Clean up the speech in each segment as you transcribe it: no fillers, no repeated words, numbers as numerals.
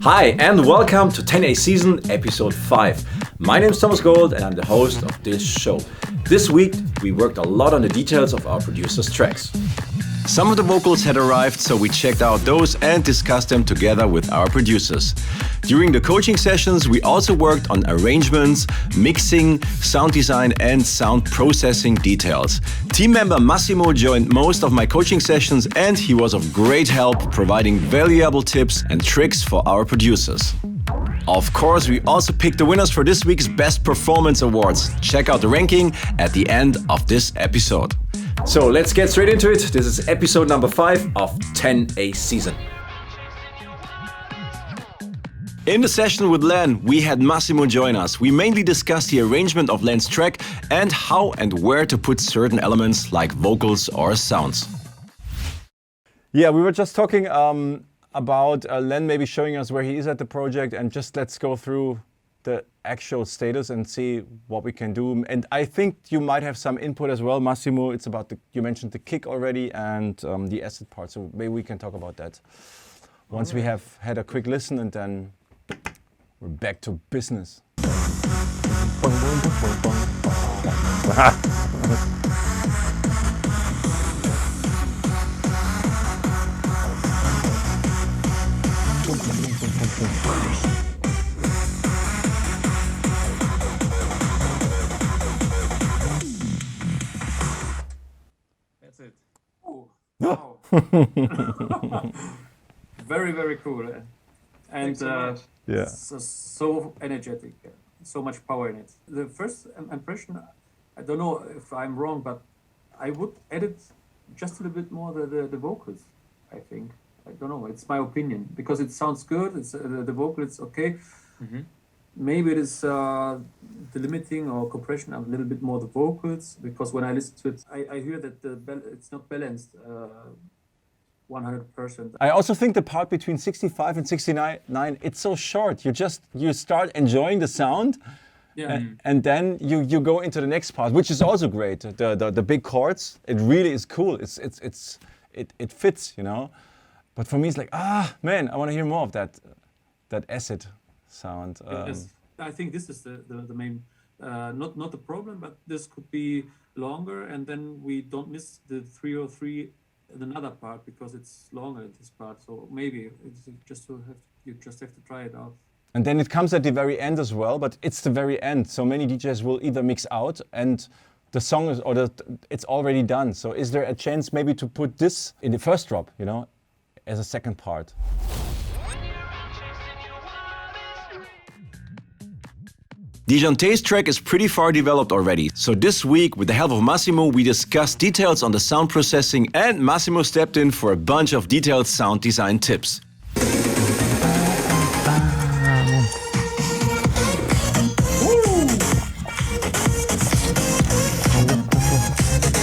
Hi and welcome to 10A Season Episode 5. My name is Thomas Gold and I'm the host of this show. This week we worked a lot on the details of our producers' tracks. Some of the vocals had arrived, so we checked out those and discussed them together with our producers. During the coaching sessions, we also worked on arrangements, mixing, sound design and sound processing details. Team member Massimo joined most of my coaching sessions and he was of great help providing valuable tips and tricks for our producers. Of course, we also picked the winners for this week's Best Performance Awards. Check out the ranking at the end of this episode. So let's get straight into it. This is episode number 5 of 10A Season. In the session with Len, we had Massimo join us. We mainly discussed the arrangement of Len's track and how and where to put certain elements like vocals or sounds. Yeah, we were just talking about Len maybe showing us where he is at the project, and just let's go through the actual status and see what we can do. And I think you might have some input as well, Massimo. It's about you mentioned the kick already and the acid part, so maybe we can talk about that once we have had a quick listen, and then we're back to business. That's it. Oh, wow. Very, very cool. And Yeah. so energetic, so much power in it. The first impression, I don't know if I'm wrong, but I would edit just a little bit more the vocals, I think. I don't know, it's my opinion, because it sounds good, it's the vocal, it's okay. Mm-hmm. Maybe it is the limiting or compression a little bit more the vocals, because when I listen to it, I hear that it's not balanced 100%. I also think the part between 65 and 69, it's so short. You start enjoying the sound, Yeah. and then you go into the next part, which is also great. The big chords, it really is cool. It fits, you know. But for me, it's like, man, I want to hear more of that acid sound. Yes. I think this is the main, not the problem, but this could be longer, and then we don't miss the 303 in another part because it's longer, this part. So maybe it's you just have to try it out. And then it comes at the very end as well, but it's the very end. So many DJs will either mix out and the song is, or it's already done. So is there a chance maybe to put this in the first drop, you know, as a second part? Dijante's track is pretty far developed already, so this week, with the help of Massimo, we discussed details on the sound processing, and Massimo stepped in for a bunch of detailed sound design tips.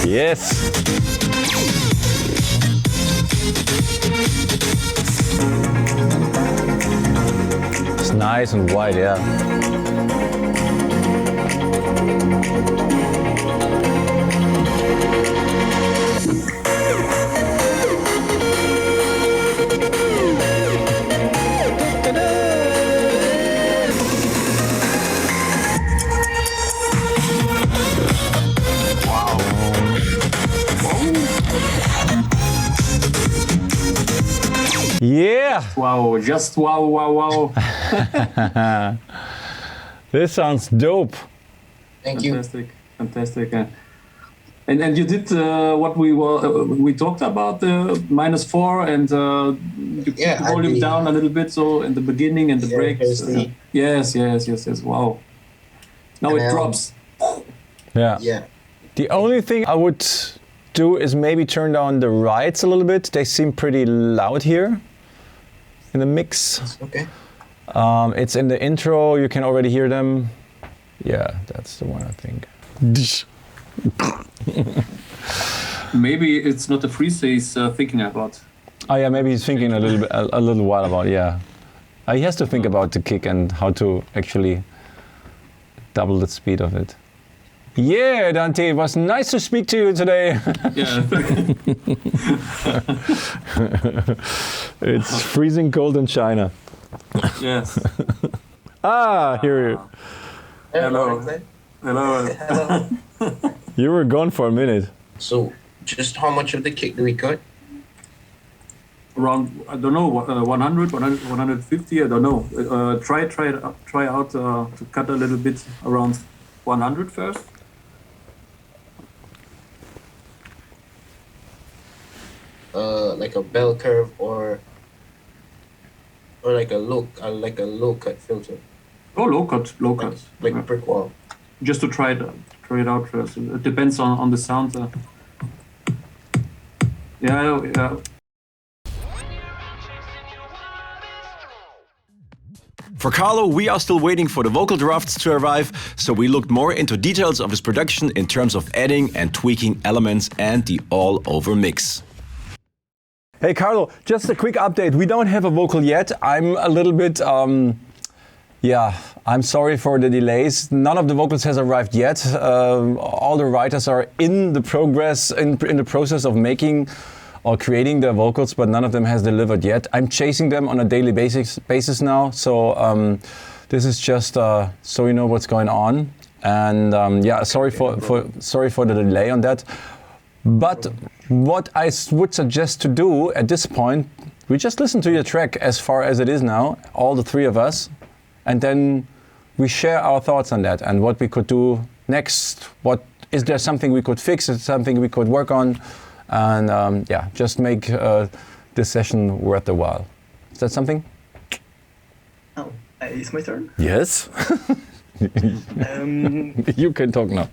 Yes! It's nice and wide, yeah. Yeah! Wow, just wow. This sounds dope. Thank you. Fantastic. And you did what we talked about, the -4, and you keep the volume down a little bit, so in the beginning and the breaks. Yes. Wow. Now it drops. Yeah. The only thing I would do is maybe turn down the rides a little bit. They seem pretty loud here in the mix. Okay. It's in the intro, you can already hear them. Yeah, that's the one I think. Maybe it's not the freeze he's thinking about. Oh yeah, maybe he's thinking a little while about, yeah. He has to think about the kick and how to actually double the speed of it. Yeah, Dante, it was nice to speak to you today. Yeah. It's freezing cold in China. Yes. Here. Hello. Hello. Hello. You were gone for a minute. So, just how much of the cake do we cut? Around, I don't know, 100, 150, I don't know. Try out to cut a little bit around 100 first. Like a bell curve or like a low cut filter, Oh, low cut. like a brick wall. Just to try it out first. It depends on the sound. Yeah. For Carlo, we are still waiting for the vocal drafts to arrive, so we looked more into details of his production in terms of adding and tweaking elements and the all-over mix. Hey Carlo, just a quick update. We don't have a vocal yet. I'm a little bit, I'm sorry for the delays. None of the vocals has arrived yet. All the writers are in the process of making or creating their vocals, but none of them has delivered yet. I'm chasing them on a daily basis now, so this is just so you know what's going on. And sorry for the delay on that. But what I would suggest to do at this point, we just listen to your track as far as it is now, all the three of us, and then we share our thoughts on that and what we could do next. Is there something we could fix? Is there something we could work on? And just make this session worth the while. Is that something? Oh, it's my turn? Yes. You can talk now.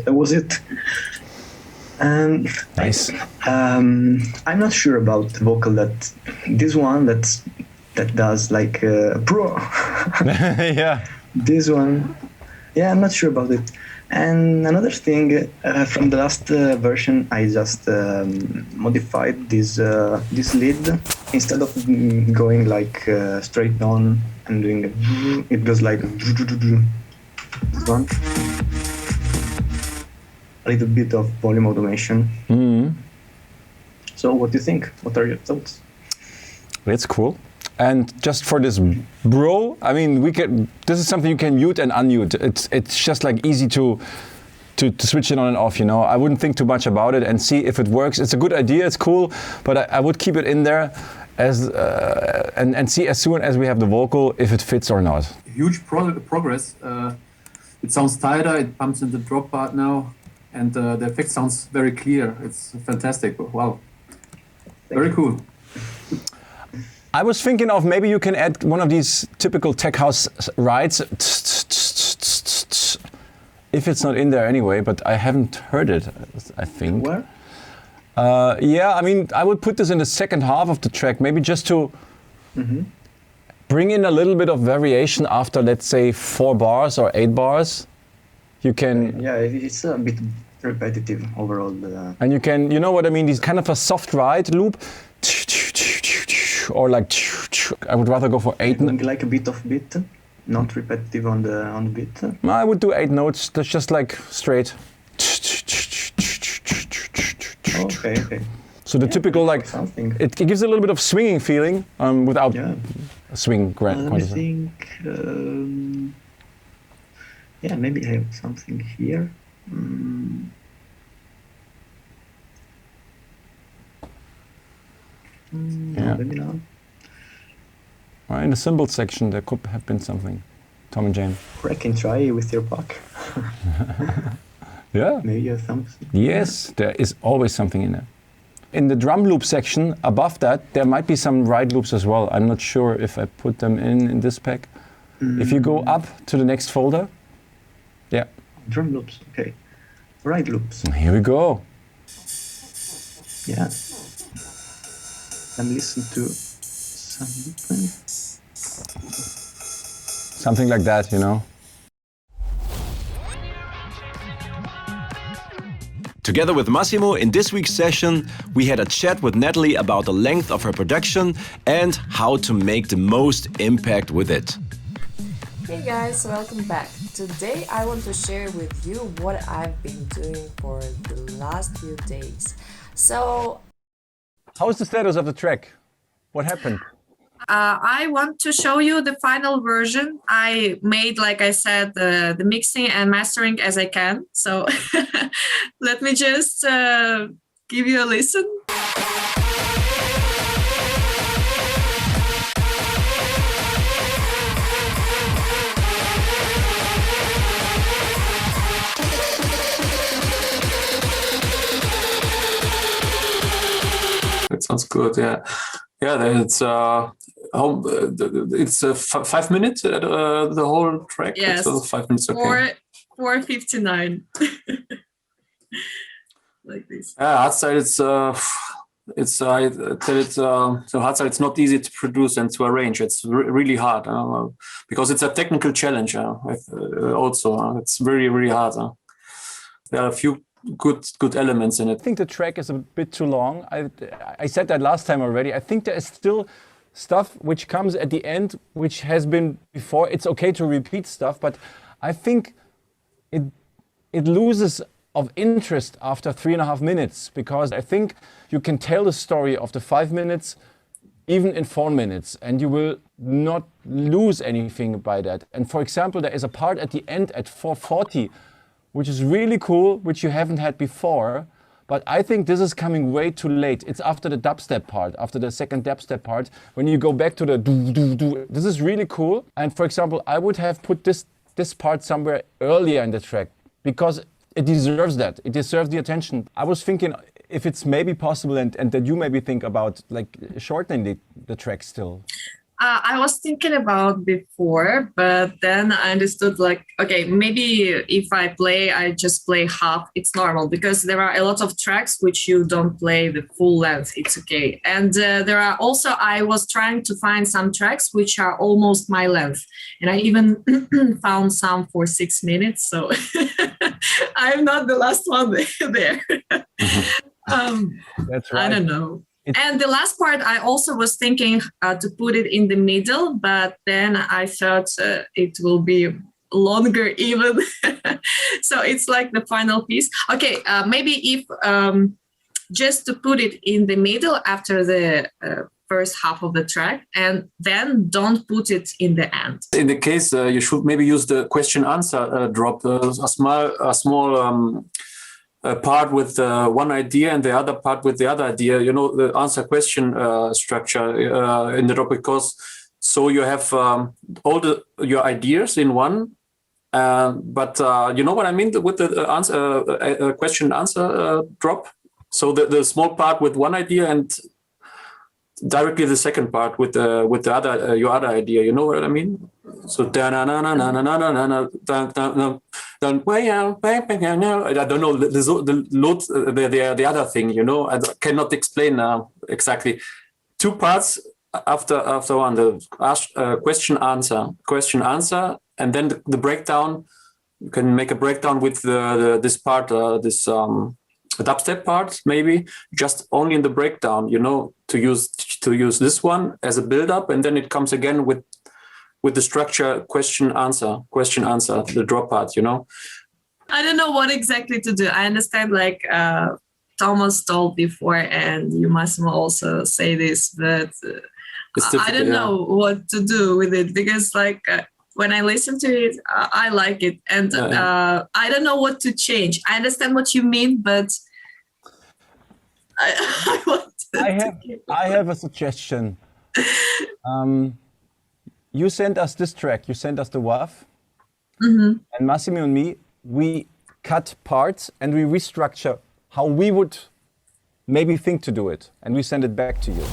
That was it. Nice. I'm not sure about the vocal that does like pro. Yeah. This one, yeah, I'm not sure about it. And another thing, from the last version, I just modified this lead. Instead of going like straight on and doing it goes like this one. A little bit of volume automation. Mm-hmm. So what do you think? What are your thoughts? It's cool. And just for this bro, I mean, this is something you can mute and unmute. It's just like easy to switch it on and off, you know. I wouldn't think too much about it and see if it works. It's a good idea, it's cool, but I would keep it in there as and see as soon as we have the vocal if it fits or not. Huge progress. It sounds tighter, it pumps in the drop part now, and the effect sounds very clear. It's fantastic. Wow. Very cool. I was thinking of maybe you can add one of these typical tech house rides, if it's not in there anyway, but I haven't heard it, I think. Where? Yeah, I mean, I would put this in the second half of the track, maybe just to bring in a little bit of variation after, let's say, 4 bars or 8 bars. You can... Yeah, it's a bit repetitive overall. And you can, you know what I mean, these kind of a soft ride loop, or like, I would rather go for 8. Like a bit of beat, not repetitive on the beat. I would do 8 notes, that's just like straight. Okay. So the typical, like, something. it gives a little bit of swinging feeling without a swing I think, yeah, maybe I have something here. Yeah. Maybe not. In the cymbal section, there could have been something. Tom and Jane. Or I can try with your pack. Yeah. Maybe you have something. Yes, there is always something in there. In the drum loop section, above that, there might be some ride loops as well. I'm not sure if I put them in this pack. If you go up to the next folder, yeah. Drum loops, okay. Ride loops. Here we go. Yeah. And listen to something. Something like that, you know. To Together with Massimo, in this week's session, we had a chat with Natalie about the length of her production and how to make the most impact with it. Hey guys, welcome back. Today I want to share with you what I've been doing for the last few days. So, how is the status of the track? What happened? I want to show you the final version. I made, like I said, the mixing and mastering as I can. So let me just give you a listen. It sounds good, yeah. Yeah, it's 5 minutes, the whole track? Yes, so 5 minutes, okay. 4:59. Like this. Yeah, hard side, so hard side, it's not easy to produce and to arrange. It's really hard because it's a technical challenge. Also, it's very, very hard. There are a few good elements in it. I think the track is a bit too long. I said that last time already. I think there is still stuff which comes at the end, which has been before. It's okay to repeat stuff, but I think it loses of interest after 3.5 minutes, because I think you can tell the story of the 5 minutes even in 4 minutes, and you will not lose anything by that. And for example, there is a part at the end at 4:40, which is really cool, which you haven't had before. But I think this is coming way too late. It's after the dubstep part, after the second dubstep part, when you go back to the do. This is really cool. And for example, I would have put this part somewhere earlier in the track, because it deserves that. It deserves the attention. I was thinking if it's maybe possible, and that you maybe think about like shortening the track still. I was thinking about before, but then I understood like, okay, maybe if I just play half, it's normal, because there are a lot of tracks which you don't play the full length. It's okay. And there are also, I was trying to find some tracks which are almost my length. And I even found some for 6 minutes. So I'm not the last one there. That's right. I don't know. And the last part, I also was thinking to put it in the middle, but then I thought it will be longer even. So it's like the final piece. Okay, maybe if just to put it in the middle after the first half of the track, and then don't put it in the end. In the case, you should maybe use the question-answer drop, a small part with one idea and the other part with the other idea, the answer question structure in the drop, because so you have all your ideas in one, but you know what I mean with the answer question answer drop. So the small part with one idea and directly the second part with the other your other idea. You know what I mean? So I don't know the other thing. I cannot explain exactly. 2 parts after one, the question answer, and then the breakdown. You can make a breakdown with this part, this dubstep part, maybe just only in the breakdown. To use this one as a build-up, and then it comes again with the structure question answer, the drop part. I don't know what exactly to do. I understand, like Thomas told before, and you must also say this, but I don't know what to do with it, because like when I listen to it, I like it, and I don't know what to change. I understand what you mean, but I have a suggestion. You sent us this track. You sent us the WAV, and Massimo and me, we cut parts and we restructure how we would maybe think to do it, and we send it back to you.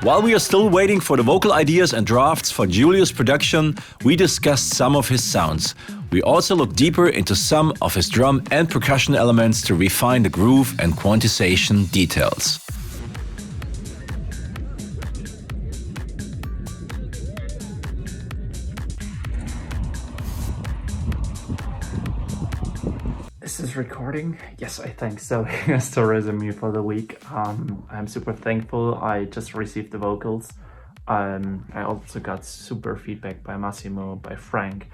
While we are still waiting for the vocal ideas and drafts for Julius' production, we discussed some of his sounds. We also looked deeper into some of his drum and percussion elements to refine the groove and quantization details. This is is recording? Yes, I think so. Here's the resume for the week. I'm super thankful. I just received the vocals. I also got super feedback by Massimo, by Frank,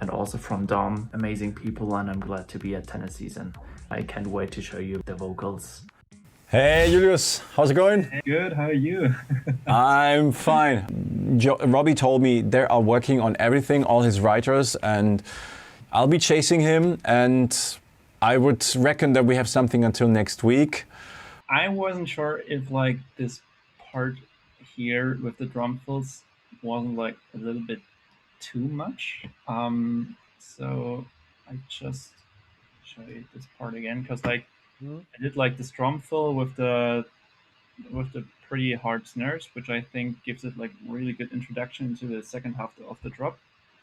and also from Dom. Amazing people, and I'm glad to be at Tennessee, and I can't wait to show you the vocals. Hey Julius, how's it going? Good, how are you? I'm fine. Robbie told me they are working on everything, all his writers, and I'll be chasing him, and I would reckon that we have something until next week. I wasn't sure if like this part here with the drum fills wasn't like a little bit too much. So I just show you this part again, because like I did like this drum fill with the pretty hard snares, which I think gives it like really good introduction to the second half of the drop.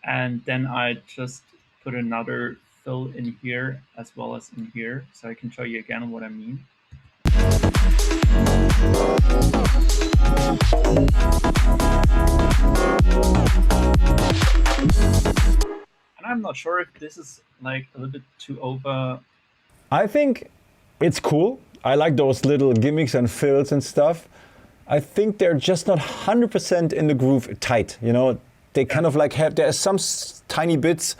And then I just put another fill in here as well as in here, so I can show you again what I mean. And I'm not sure if this is like a little bit too over. I think it's cool. I like those little gimmicks and fills and stuff. I think they're just not 100% in the groove tight, you know? They kind of like have, there are some tiny bits.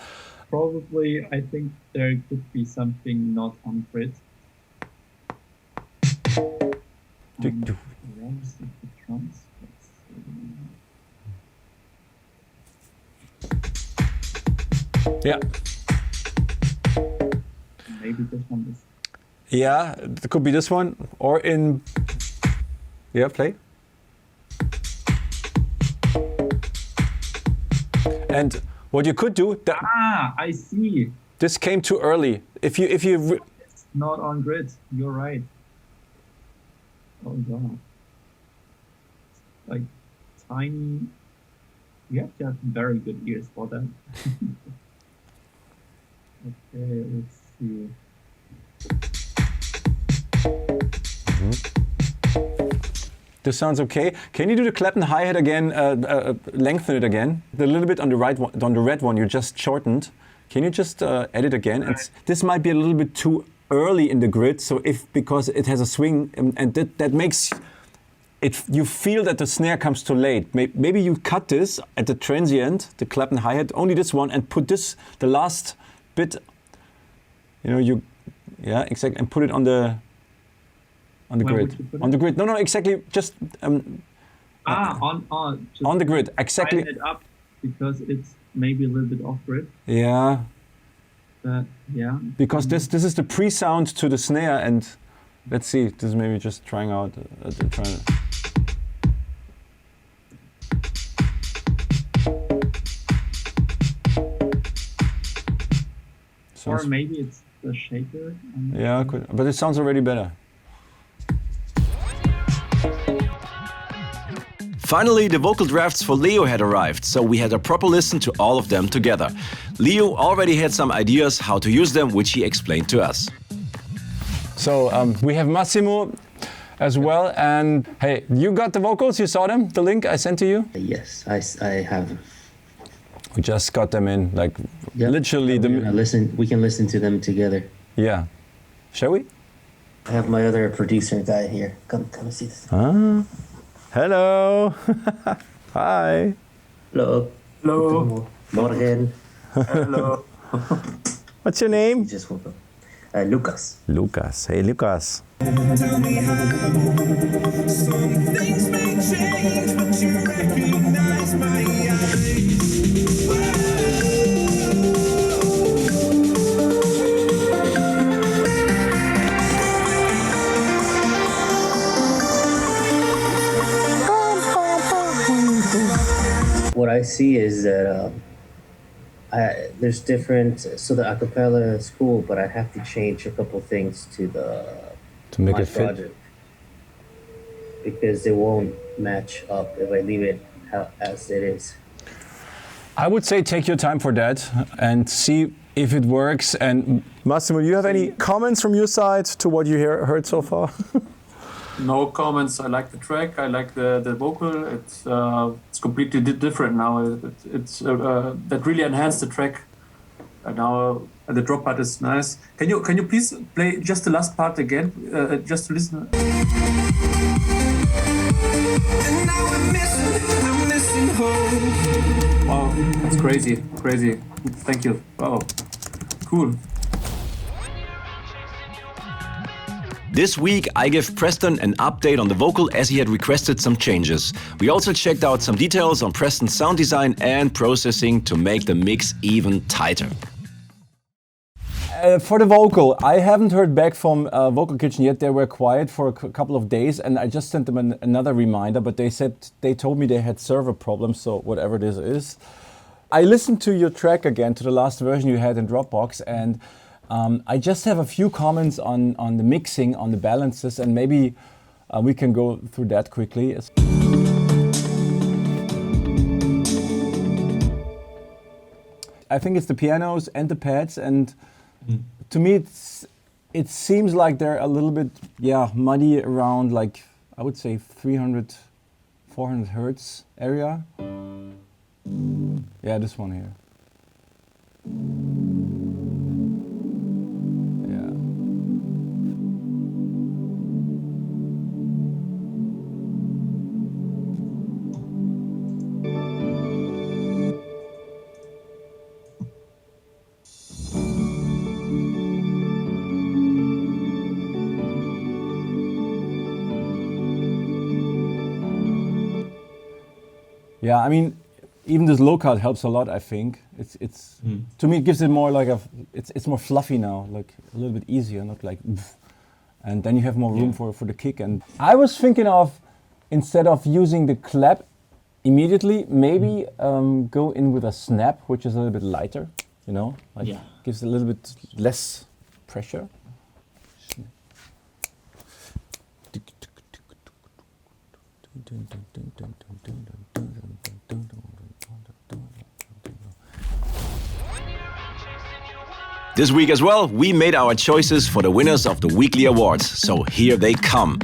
Probably, I think there could be something not on grid. Yeah. Maybe this one is. Yeah, it could be this one, or in, yeah, play. And what you could do, I see. This came too early. If you It's not on grid. You're right. Oh god. Like tiny. You have to have very good ears for that. Okay, let's see. This sounds okay. Can you do the clap and hi-hat again? Lengthen it again. A little bit on the right one, on the red one you just shortened. Can you just edit again? This might be a little bit too early in the grid. So because it has a swing, and that makes it. You feel that the snare comes too late. Maybe you cut this at the transient, the clap and hi-hat, only this one, and put this the last bit. You know yeah, exactly, and put it on the. On the grid. On the grid. No, exactly. Just on the grid. Exactly. Line it up because it's maybe a little bit off grid. Yeah. But yeah. Because this is the pre-sound to the snare, and let's see. This is maybe just trying out. Or maybe it's the shaker. Yeah, but it sounds already better. Finally, the vocal drafts for Leo had arrived, so we had a proper listen to all of them together. Leo already had some ideas how to use them, which he explained to us. So we have Massimo as well, and hey, you got the vocals, you saw them, the link I sent to you? Yes, I have. We just got them in, like literally We can listen to them together. Yeah. Shall we? I have my other producer guy here. Come see this. Ah. Hello. Hi. Hello. Hello. Morgen. Hello. What's your name? He just woke up. Lucas. Lucas. Hey, Lucas. Tell me how some things may change, but you recognize my eyes. What I see is that there's different. So the acapella is cool, but I have to change a couple things to make my it fit. project because it won't match up if I leave it as it is. I would say take your time for that and see if it works. And Massimo, do you have any comments from your side to what you heard so far? No comments. I like the track. I like the vocal. It's completely different now. It's that really enhanced the track And now the drop part is nice. Can you please play just the last part again, just to listen? And now I'm missing home. Wow, that's crazy. Thank you. Wow, cool. This week, I gave Preston an update on the vocal as he had requested some changes. We also checked out some details on Preston's sound design and processing to make the mix even tighter. For the vocal, I haven't heard back from Vocal Kitchen yet. They were quiet for a couple of days, and I just sent them another reminder, but they told me they had server problems, so whatever this is. I listened to your track again, to the last version you had in Dropbox, and I just have a few comments on the mixing, on the balances, and maybe we can go through that quickly. I think it's the pianos and the pads, and to me it seems like they're a little bit muddy around, like I would say 300, 400 hertz area. Yeah, this one here. Yeah, I mean, even this low cut helps a lot. I think it's to me it gives it more like it's more fluffy now, like a little bit easier, not like, and then you have more room for the kick. And I was thinking of, instead of using the clap immediately, maybe go in with a snap, which is a little bit lighter, you know, like gives a little bit less pressure. This week as well, we made our choices for the winners of the weekly awards, so here they come.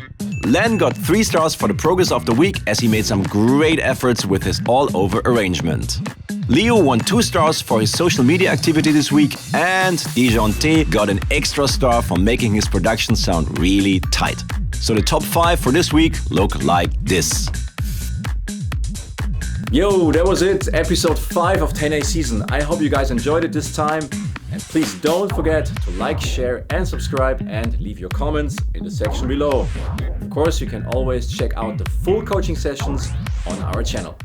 Len got 3 stars for the progress of the week as he made some great efforts with his all-over arrangement. Leo won 2 stars for his social media activity this week, and Dijon T got an extra star for making his production sound really tight. So the top 5 for this week look like this. Yo, that was it, episode 5 of 10A season. I hope you guys enjoyed it this time. And please don't forget to like, share and subscribe and leave your comments in the section below. Of course, you can always check out the full coaching sessions on our channel.